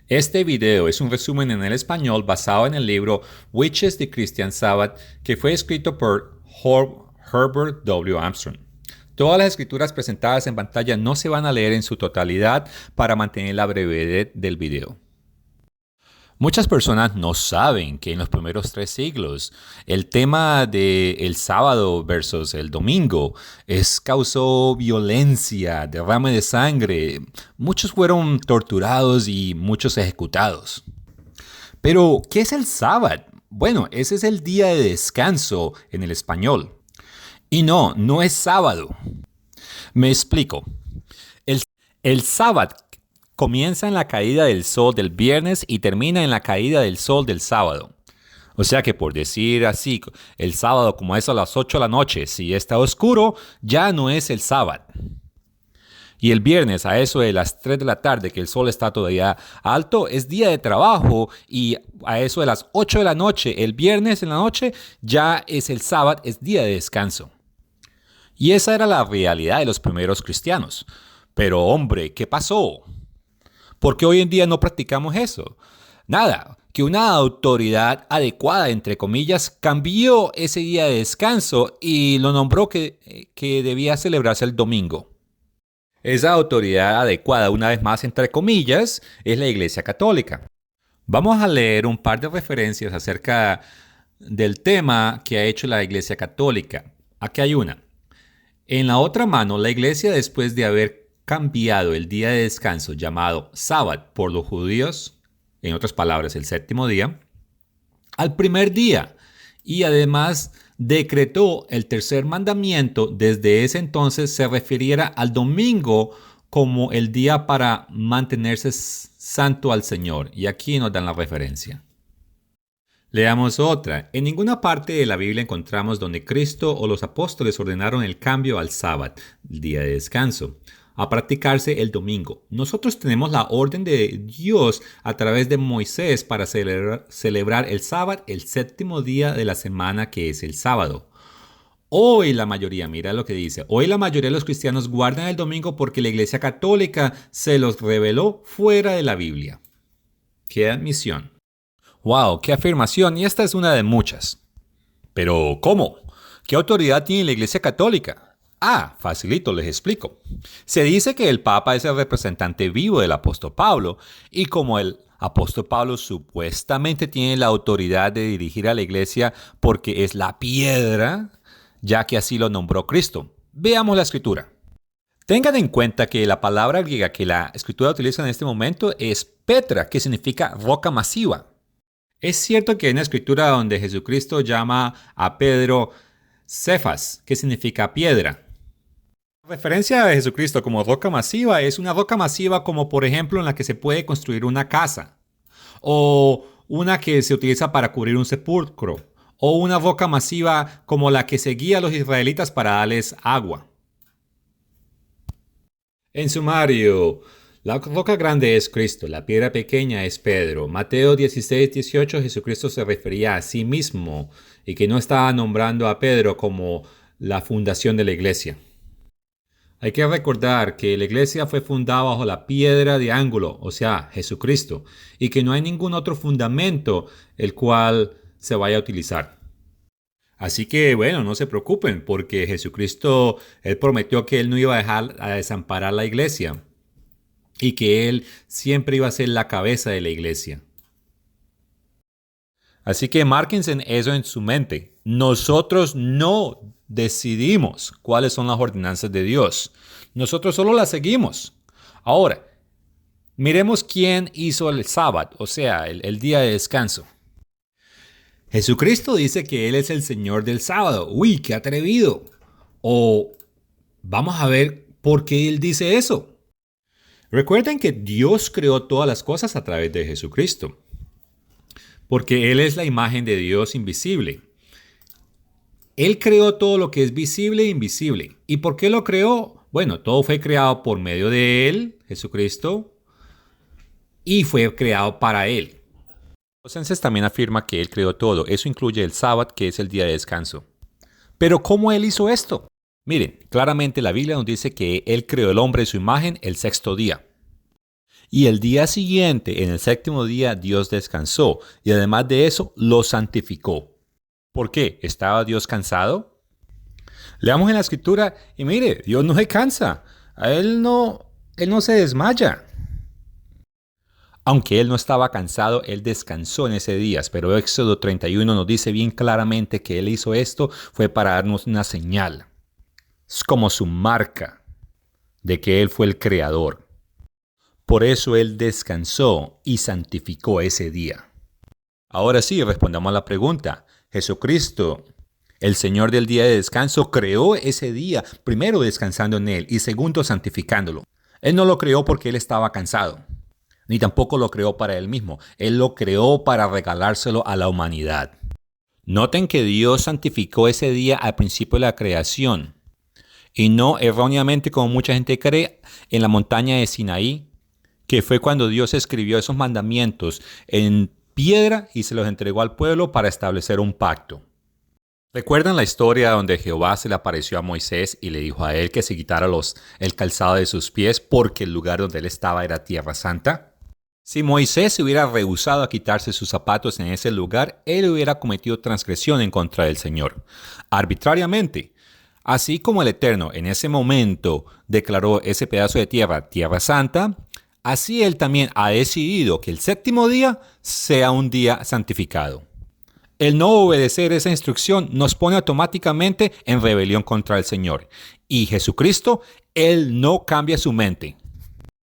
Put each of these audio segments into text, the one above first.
Este video es un resumen en el español basado en el libro Which is the Christian Sabbath, que fue escrito por Herbert W. Armstrong. Todas las escrituras presentadas en pantalla no se van a leer en su totalidad para mantener la brevedad del video. Muchas personas no saben que en los primeros 3 siglos el tema del sábado versus el domingo causó violencia, derrame de sangre. Muchos fueron torturados y muchos ejecutados. Pero, ¿qué es el sábado? Bueno, ese es el día de descanso en el español. Y no es sábado. Me explico. El sábado comienza en la caída del sol del viernes y termina en la caída del sol del sábado. O sea que por decir así, el sábado como es a las 8 de la noche, si está oscuro, ya no es el sábado. Y el viernes a eso de las 3 de la tarde, que el sol está todavía alto, es día de trabajo, y a eso de las 8 de la noche, el viernes en la noche, ya es el sábado, es día de descanso. Y esa era la realidad de los primeros cristianos. Pero hombre, ¿qué pasó? ¿Por qué hoy en día no practicamos eso? Nada, que una autoridad adecuada, entre comillas, cambió ese día de descanso y lo nombró que debía celebrarse el domingo. Esa autoridad adecuada, una vez más, entre comillas, es la Iglesia Católica. Vamos a leer un par de referencias acerca del tema que ha hecho la Iglesia Católica. Aquí hay una. En la otra mano, la Iglesia, después de haber cambiado el día de descanso llamado sábado por los judíos, en otras palabras el séptimo día, al primer día, y además decretó el tercer mandamiento, desde ese entonces se refiriera al domingo como el día para mantenerse santo al Señor. Y aquí nos dan la referencia. Leamos otra. En ninguna parte de la Biblia encontramos donde Cristo o los apóstoles ordenaron el cambio al sábado, el día de descanso, a practicarse el domingo. Nosotros tenemos la orden de Dios a través de Moisés para celebrar el sábado, el séptimo día de la semana, que es el sábado. Hoy la mayoría, mira lo que dice, hoy la mayoría de los cristianos guardan el domingo porque la Iglesia Católica se los reveló fuera de la Biblia. ¡Qué admisión! ¡Wow! ¡Qué afirmación! Y esta es una de muchas. Pero, ¿cómo? ¿Qué autoridad tiene la Iglesia Católica? Facilito, les explico. Se dice que el Papa es el representante vivo del apóstol Pablo, y como el apóstol Pablo supuestamente tiene la autoridad de dirigir a la iglesia porque es la piedra, ya que así lo nombró Cristo. Veamos la escritura. Tengan en cuenta que la palabra griega que la escritura utiliza en este momento es Petra, que significa roca masiva. Es cierto que hay una escritura donde Jesucristo llama a Pedro Cefas, que significa piedra. La referencia de Jesucristo como roca masiva es una roca masiva como por ejemplo en la que se puede construir una casa, o una que se utiliza para cubrir un sepulcro, o una roca masiva como la que seguía a los israelitas para darles agua. En sumario, la roca grande es Cristo, la piedra pequeña es Pedro. Mateo 16:18, Jesucristo se refería a sí mismo y que no estaba nombrando a Pedro como la fundación de la iglesia. Hay que recordar que la iglesia fue fundada bajo la piedra de ángulo, o sea, Jesucristo, y que no hay ningún otro fundamento el cual se vaya a utilizar. Así que, bueno, no se preocupen, porque Jesucristo, Él prometió que Él no iba a dejar a desamparar la iglesia y que Él siempre iba a ser la cabeza de la iglesia. Así que márquense eso en su mente. Nosotros no decidimos cuáles son las ordenanzas de Dios. Nosotros solo las seguimos. Ahora, miremos quién hizo el sábado, o sea, el día de descanso. Jesucristo dice que Él es el Señor del sábado. ¡Uy, qué atrevido! O vamos a ver por qué Él dice eso. Recuerden que Dios creó todas las cosas a través de Jesucristo, porque Él es la imagen de Dios invisible. Él creó todo lo que es visible e invisible. ¿Y por qué lo creó? Bueno, todo fue creado por medio de Él, Jesucristo, y fue creado para Él. Colosenses también afirma que Él creó todo. Eso incluye el sábado, que es el día de descanso. Pero ¿cómo Él hizo esto? Miren, claramente la Biblia nos dice que Él creó el hombre en su imagen el sexto día. Y el día siguiente, en el séptimo día, Dios descansó y además de eso, lo santificó. ¿Por qué? ¿Estaba Dios cansado? Leamos en la escritura y mire, Dios no se cansa. Él no se desmaya. Aunque él no estaba cansado, él descansó en ese día. Pero Éxodo 31 nos dice bien claramente que él hizo esto fue para darnos una señal. Es como su marca de que él fue el creador. Por eso él descansó y santificó ese día. Ahora sí, respondamos a la pregunta. Jesucristo, el Señor del día de descanso, creó ese día, primero descansando en él y segundo santificándolo. Él no lo creó porque él estaba cansado, ni tampoco lo creó para él mismo. Él lo creó para regalárselo a la humanidad. Noten que Dios santificó ese día al principio de la creación y no erróneamente como mucha gente cree en la montaña de Sinaí, que fue cuando Dios escribió esos mandamientos en piedra y se los entregó al pueblo para establecer un pacto. ¿Recuerdan la historia donde Jehová se le apareció a Moisés y le dijo a él que se quitara el calzado de sus pies porque el lugar donde él estaba era tierra santa? Si Moisés se hubiera rehusado a quitarse sus zapatos en ese lugar, él hubiera cometido transgresión en contra del Señor, arbitrariamente. Así como el Eterno en ese momento declaró ese pedazo de tierra, tierra santa, así él también ha decidido que el séptimo día sea un día santificado. El no obedecer esa instrucción nos pone automáticamente en rebelión contra el Señor. Y Jesucristo, Él no cambia su mente.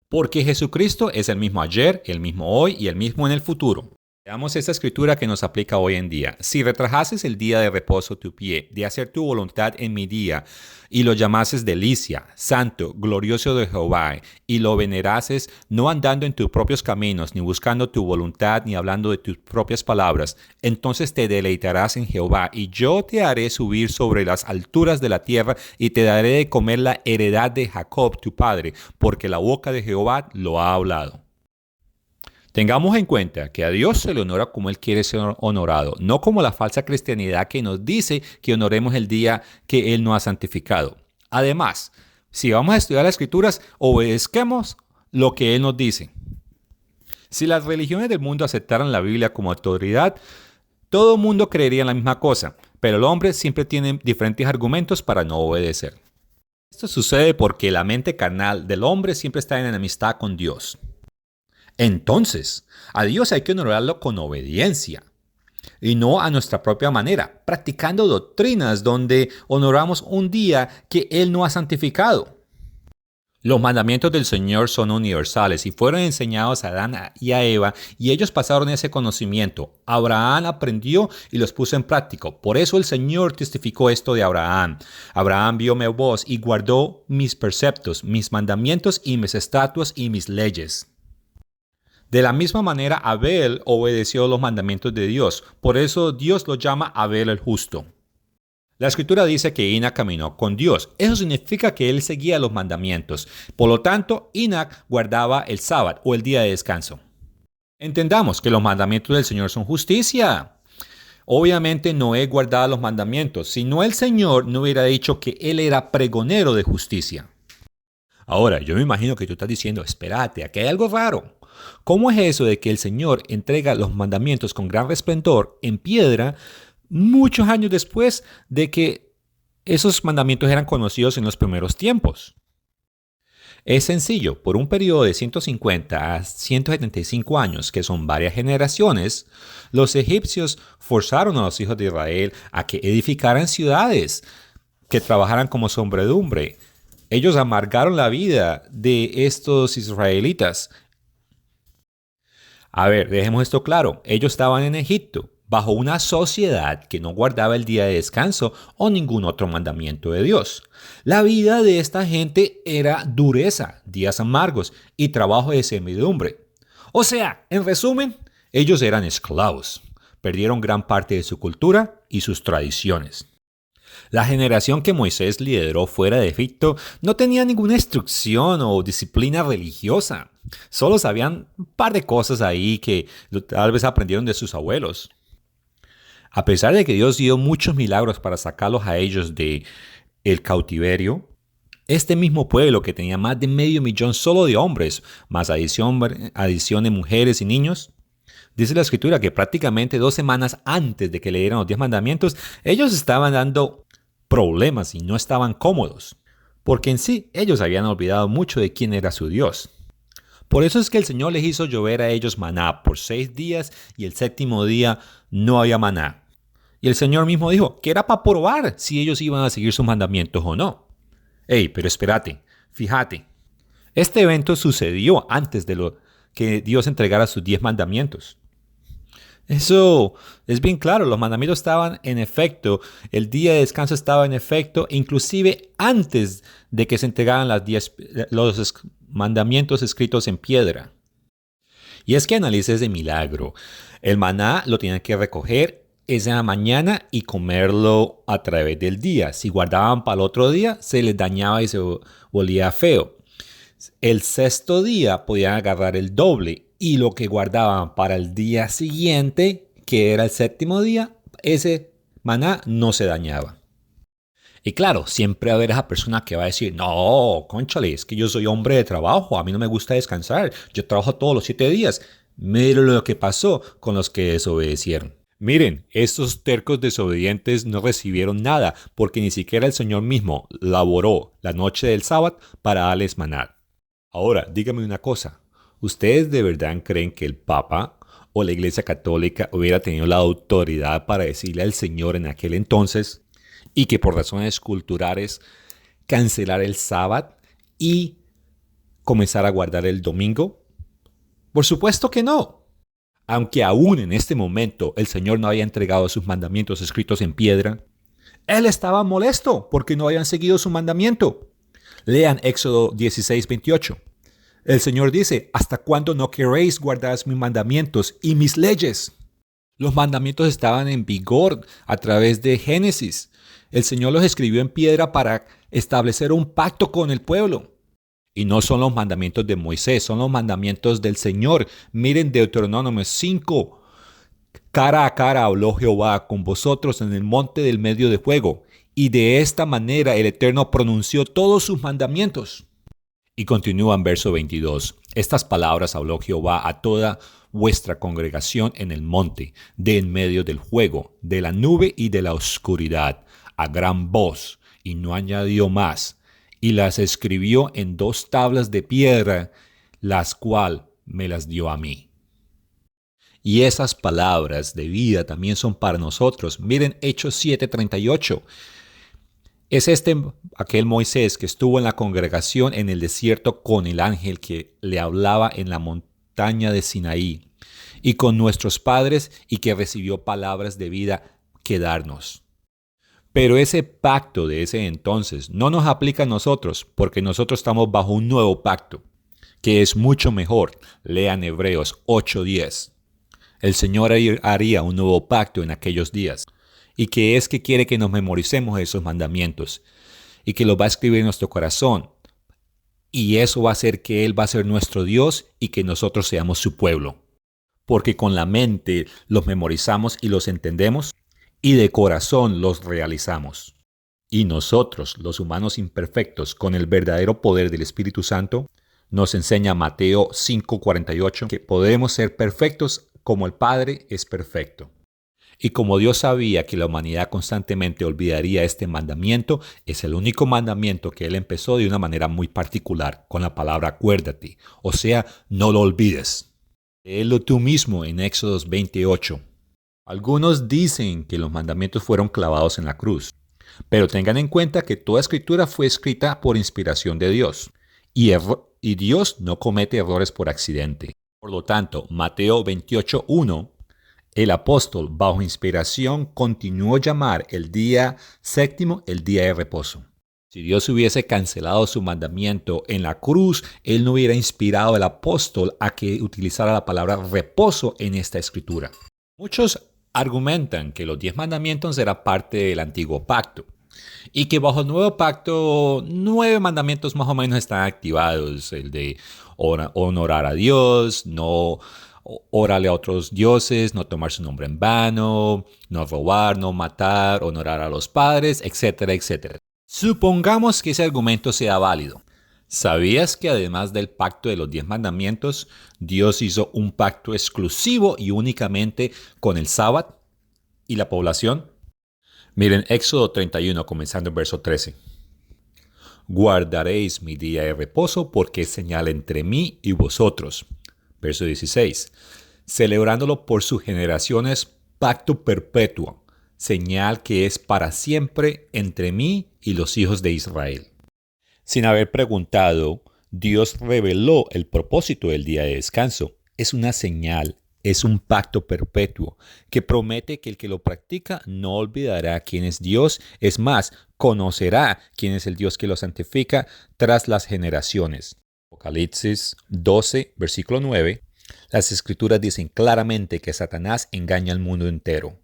Porque Jesucristo es el mismo ayer, el mismo hoy y el mismo en el futuro. Veamos esta escritura que nos aplica hoy en día. Si retrajases el día de reposo tu pie, de hacer tu voluntad en mi día, y lo llamases delicia, santo, glorioso de Jehová, y lo venerases, no andando en tus propios caminos, ni buscando tu voluntad, ni hablando de tus propias palabras, entonces te deleitarás en Jehová, y yo te haré subir sobre las alturas de la tierra, y te daré de comer la heredad de Jacob tu padre, porque la boca de Jehová lo ha hablado. Tengamos en cuenta que a Dios se le honora como Él quiere ser honorado, no como la falsa cristianidad que nos dice que honoremos el día que Él no ha santificado. Además, si vamos a estudiar las Escrituras, obedezcamos lo que Él nos dice. Si las religiones del mundo aceptaran la Biblia como autoridad, todo el mundo creería en la misma cosa, pero el hombre siempre tiene diferentes argumentos para no obedecer. Esto sucede porque la mente carnal del hombre siempre está en enemistad con Dios. Entonces, a Dios hay que honorarlo con obediencia y no a nuestra propia manera, practicando doctrinas donde honoramos un día que Él no ha santificado. Los mandamientos del Señor son universales y fueron enseñados a Adán y a Eva y ellos pasaron ese conocimiento. Abraham aprendió y los puso en práctica. Por eso el Señor testificó esto de Abraham. Abraham vio mi voz y guardó mis preceptos, mis mandamientos y mis estatutos y mis leyes. De la misma manera, Abel obedeció los mandamientos de Dios. Por eso Dios lo llama Abel el justo. La escritura dice que Enoc caminó con Dios. Eso significa que él seguía los mandamientos. Por lo tanto, Enoc guardaba el sábado o el día de descanso. Entendamos que los mandamientos del Señor son justicia. Obviamente Noé guardaba los mandamientos. Si no, el Señor no hubiera dicho que él era pregonero de justicia. Ahora, yo me imagino que tú estás diciendo, espérate, aquí hay algo raro. ¿Cómo es eso de que el Señor entrega los mandamientos con gran resplendor en piedra muchos años después de que esos mandamientos eran conocidos en los primeros tiempos? Es sencillo, por un periodo de 150 a 175 años, que son varias generaciones, los egipcios forzaron a los hijos de Israel a que edificaran ciudades, que trabajaran como sombredumbre. Ellos amargaron la vida de estos israelitas. A ver, dejemos esto claro. Ellos estaban en Egipto, bajo una sociedad que no guardaba el día de descanso o ningún otro mandamiento de Dios. La vida de esta gente era dureza, días amargos y trabajo de servidumbre. O sea, en resumen, ellos eran esclavos. Perdieron gran parte de su cultura y sus tradiciones. La generación que Moisés lideró fuera de Egipto no tenía ninguna instrucción o disciplina religiosa. Solo sabían un par de cosas ahí que tal vez aprendieron de sus abuelos. A pesar de que Dios dio muchos milagros para sacarlos a ellos del cautiverio, Este mismo pueblo que tenía más de medio millón solo de hombres, más adición de mujeres y niños, dice la escritura que prácticamente 2 semanas antes de que le dieran los 10 mandamientos, ellos estaban dando problemas y no estaban cómodos, porque en sí ellos habían olvidado mucho de quién era su Dios. Por eso es que el Señor les hizo llover a ellos maná por 6 días y el séptimo día no había maná. Y el Señor mismo dijo que era para probar si ellos iban a seguir sus mandamientos o no. Ey, pero espérate, fíjate. Este evento sucedió antes de lo que Dios entregara sus 10 mandamientos. Eso es bien claro, los mandamientos estaban en efecto, el día de descanso estaba en efecto, inclusive antes de que se entregaran los mandamientos escritos en piedra. Y es que analice ese milagro. El maná lo tenían que recoger esa mañana y comerlo a través del día. Si guardaban para el otro día, se les dañaba y se volvía feo. El sexto día podían agarrar el doble y lo que guardaban para el día siguiente, que era el séptimo día, ese maná no se dañaba. Y claro, siempre va a haber esa persona que va a decir, no, cónchale, es que yo soy hombre de trabajo, a mí no me gusta descansar, yo trabajo todos los 7 días. Miren lo que pasó con los que desobedecieron. Miren, estos tercos desobedientes no recibieron nada porque ni siquiera el Señor mismo laboró la noche del sábado para darles maná. Ahora, dígame una cosa, ¿ustedes de verdad creen que el Papa o la Iglesia Católica hubiera tenido la autoridad para decirle al Señor en aquel entonces y que por razones culturales cancelar el sábado y comenzar a guardar el domingo? Por supuesto que no. Aunque aún en este momento el Señor no había entregado sus mandamientos escritos en piedra, Él estaba molesto porque no habían seguido su mandamiento. Lean Éxodo 16:28. El Señor dice, ¿hasta cuándo no queréis guardar mis mandamientos y mis leyes? Los mandamientos estaban en vigor a través de Génesis. El Señor los escribió en piedra para establecer un pacto con el pueblo. Y no son los mandamientos de Moisés, son los mandamientos del Señor. Miren Deuteronomio 5. Cara a cara habló Jehová con vosotros en el monte del medio de fuego. Y de esta manera el Eterno pronunció todos sus mandamientos. Y continúa en verso 22. Estas palabras habló Jehová a toda vuestra congregación en el monte, de en medio del fuego, de la nube y de la oscuridad, a gran voz, y no añadió más. Y las escribió en 2 tablas de piedra, las cuales me las dio a mí. Y esas palabras de vida también son para nosotros. Miren Hechos 7:38. Es aquel Moisés que estuvo en la congregación en el desierto con el ángel que le hablaba en la montaña de Sinaí, y con nuestros padres, y que recibió palabras de vida que darnos. Pero ese pacto de ese entonces no nos aplica a nosotros, porque nosotros estamos bajo un nuevo pacto, que es mucho mejor. Lean Hebreos 8:10. El Señor haría un nuevo pacto en aquellos días, y que es que quiere que nos memoricemos esos mandamientos, y que los va a escribir en nuestro corazón. Y eso va a hacer que Él va a ser nuestro Dios y que nosotros seamos su pueblo. Porque con la mente los memorizamos y los entendemos, y de corazón los realizamos. Y nosotros, los humanos imperfectos, con el verdadero poder del Espíritu Santo, nos enseña Mateo 5:48 que podemos ser perfectos como el Padre es perfecto. Y como Dios sabía que la humanidad constantemente olvidaría este mandamiento, es el único mandamiento que Él empezó de una manera muy particular, con la palabra acuérdate, o sea, no lo olvides. Léelo tú mismo en Éxodo 28. Algunos dicen que los mandamientos fueron clavados en la cruz, pero tengan en cuenta que toda escritura fue escrita por inspiración de Dios, y Dios no comete errores por accidente. Por lo tanto, Mateo 28:1, el apóstol, bajo inspiración, continuó a llamar el día séptimo el día de reposo. Si Dios hubiese cancelado su mandamiento en la cruz, Él no hubiera inspirado al apóstol a que utilizara la palabra reposo en esta escritura. Muchos argumentan que los 10 mandamientos eran parte del antiguo pacto y que bajo el nuevo pacto 9 mandamientos más o menos están activados. El de honorar a Dios, no órale a otros dioses, no tomar su nombre en vano, no robar, no matar, honorar a los padres, etcétera, etcétera. Supongamos que ese argumento sea válido. ¿Sabías que además del pacto de los 10 mandamientos, Dios hizo un pacto exclusivo y únicamente con el sábado y la población? Miren Éxodo 31, comenzando en verso 13. Guardaréis mi día de reposo porque es señal entre mí y vosotros. Verso 16. Celebrándolo por sus generaciones, pacto perpetuo, señal que es para siempre entre mí y los hijos de Israel. Sin haber preguntado, Dios reveló el propósito del día de descanso. Es una señal, es un pacto perpetuo que promete que el que lo practica no olvidará quién es Dios, es más, conocerá quién es el Dios que lo santifica tras las generaciones. Apocalipsis 12, versículo 9. Las escrituras dicen claramente que Satanás engaña al mundo entero.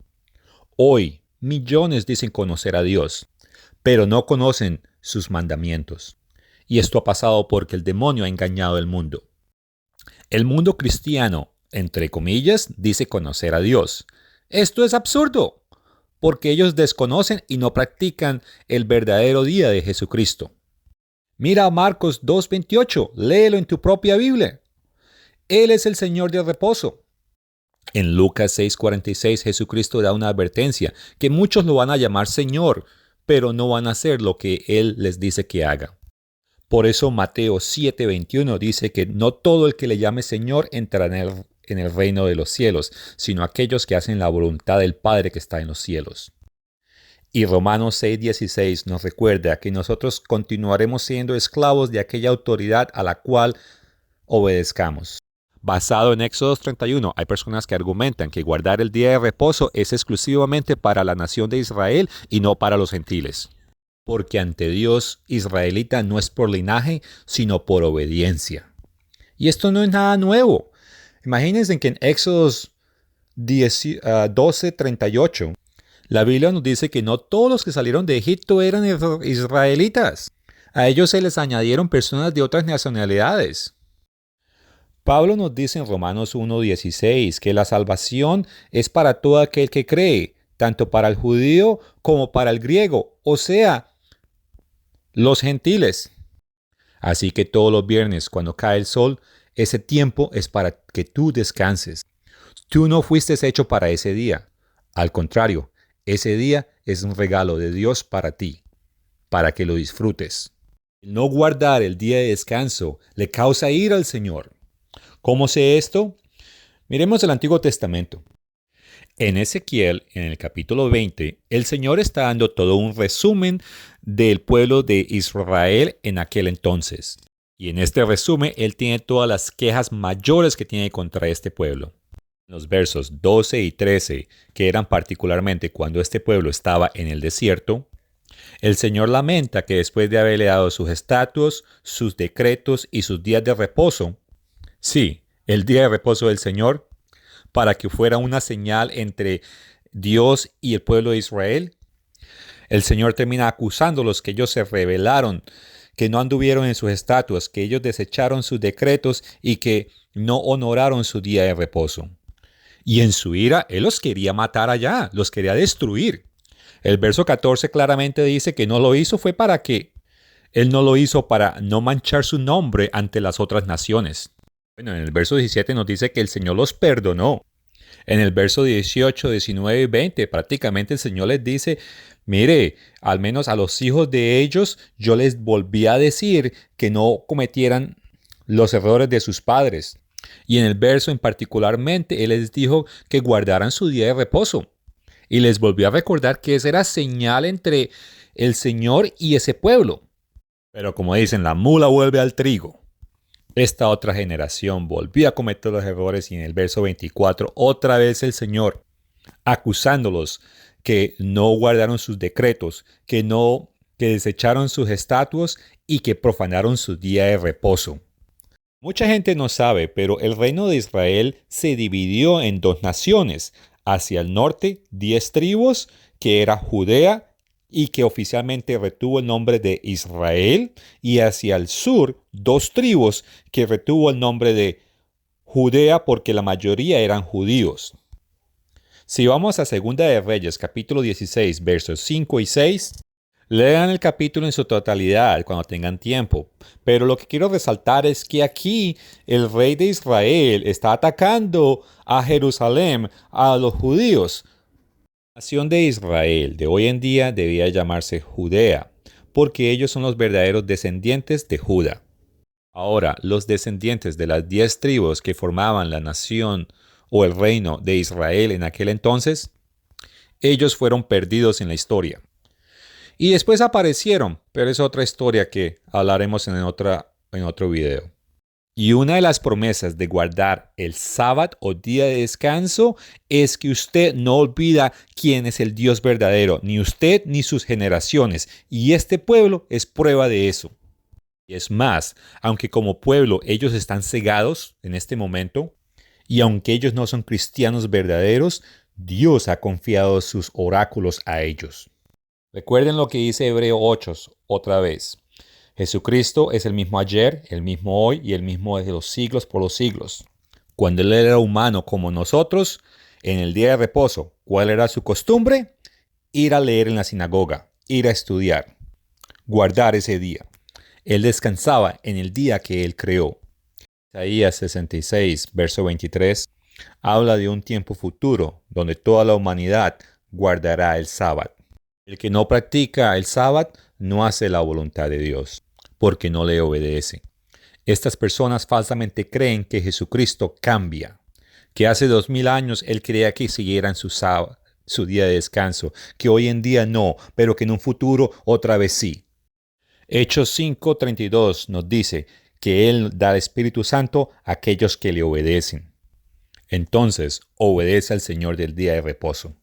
Hoy, millones dicen conocer a Dios, pero no conocen sus mandamientos. Y esto ha pasado porque el demonio ha engañado al mundo. El mundo cristiano, entre comillas, dice conocer a Dios. Esto es absurdo, porque ellos desconocen y no practican el verdadero día de Jesucristo. Mira a Marcos 2:28, léelo en tu propia Biblia. Él es el Señor del reposo. En Lucas 6:46 Jesucristo da una advertencia que muchos lo van a llamar Señor, pero no van a hacer lo que Él les dice que haga. Por eso Mateo 7:21 dice que no todo el que le llame Señor entrará en el reino de los cielos, sino aquellos que hacen la voluntad del Padre que está en los cielos. Y Romanos 6:16 nos recuerda que nosotros continuaremos siendo esclavos de aquella autoridad a la cual obedezcamos. Basado en Éxodo 31, hay personas que argumentan que guardar el día de reposo es exclusivamente para la nación de Israel y no para los gentiles. Porque ante Dios, israelita no es por linaje, sino por obediencia. Y esto no es nada nuevo. Imagínense que en Éxodo 12:38, la Biblia nos dice que no todos los que salieron de Egipto eran israelitas. A ellos se les añadieron personas de otras nacionalidades. Pablo nos dice en Romanos 1:16 que la salvación es para todo aquel que cree, tanto para el judío como para el griego, o sea, los gentiles. Así que todos los viernes, cuando cae el sol, ese tiempo es para que tú descanses. Tú no fuiste hecho para ese día. Al contrario, ese día es un regalo de Dios para ti, para que lo disfrutes. El no guardar el día de descanso le causa ira al Señor. ¿Cómo sé esto? Miremos el Antiguo Testamento. En Ezequiel, en el capítulo 20, el Señor está dando todo un resumen del pueblo de Israel en aquel entonces. Y en este resumen, Él tiene todas las quejas mayores que tiene contra este pueblo. Los versos 12 y 13, que eran particularmente cuando este pueblo estaba en el desierto, el Señor lamenta que después de haberle dado sus estatutos, sus decretos y sus días de reposo, sí, el día de reposo del Señor, para que fuera una señal entre Dios y el pueblo de Israel, el Señor termina acusándolos que ellos se rebelaron, que no anduvieron en sus estatutos, que ellos desecharon sus decretos y que no honoraron su día de reposo. Y en su ira, Él los quería matar allá, los quería destruir. El verso 14 claramente dice que no lo hizo fue para que Él no lo hizo para no manchar su nombre ante las otras naciones. Bueno, en el verso 17 nos dice que el Señor los perdonó. En el verso 18, 19 y 20 prácticamente el Señor les dice, mire, al menos a los hijos de ellos yo les volví a decir que no cometieran los errores de sus padres. Y en el verso en particularmente Él les dijo que guardaran su día de reposo. Y les volvió a recordar que esa era señal entre el Señor y ese pueblo. Pero como dicen, la mula vuelve al trigo. Esta otra generación volvió a cometer los errores y en el verso 24 otra vez el Señor acusándolos que no guardaron sus decretos, que desecharon sus estatutos y que profanaron su día de reposo. Mucha gente no sabe, pero el reino de Israel se dividió en dos naciones. Hacia el norte, 10 tribus, que era Judea y que oficialmente retuvo el nombre de Israel, y hacia el sur, 2 tribus que retuvo el nombre de Judea porque la mayoría eran judíos. Si vamos a Segunda de Reyes, capítulo 16, versos 5 y 6, Lean el capítulo en su totalidad cuando tengan tiempo, pero lo que quiero resaltar es que aquí el rey de Israel está atacando a Jerusalén, a los judíos. La nación de Israel de hoy en día debía llamarse Judea, porque ellos son los verdaderos descendientes de Judá. Ahora, los descendientes de las 10 tribus que formaban la nación o el reino de Israel en aquel entonces, ellos fueron perdidos en la historia. Y después aparecieron, pero es otra historia que hablaremos en otro video. Y una de las promesas de guardar el sábado o día de descanso es que usted no olvida quién es el Dios verdadero, ni usted ni sus generaciones. Y este pueblo es prueba de eso. Y es más, aunque como pueblo ellos están cegados en este momento, y aunque ellos no son cristianos verdaderos, Dios ha confiado sus oráculos a ellos. Recuerden lo que dice Hebreo 8 otra vez. Jesucristo es el mismo ayer, el mismo hoy y el mismo desde los siglos por los siglos. Cuando Él era humano como nosotros, en el día de reposo, ¿cuál era su costumbre? Ir a leer en la sinagoga, ir a estudiar, guardar ese día. Él descansaba en el día que Él creó. Isaías 66, verso 23, habla de un tiempo futuro donde toda la humanidad guardará el sábado. El que no practica el sábado no hace la voluntad de Dios, porque no le obedece. Estas personas falsamente creen que Jesucristo cambia, que hace 2000 años Él creía que siguieran su sábado, su día de descanso, que hoy en día no, pero que en un futuro otra vez sí. Hechos 5:32 nos dice que Él da el Espíritu Santo a aquellos que le obedecen. Entonces, obedece al Señor del día de reposo.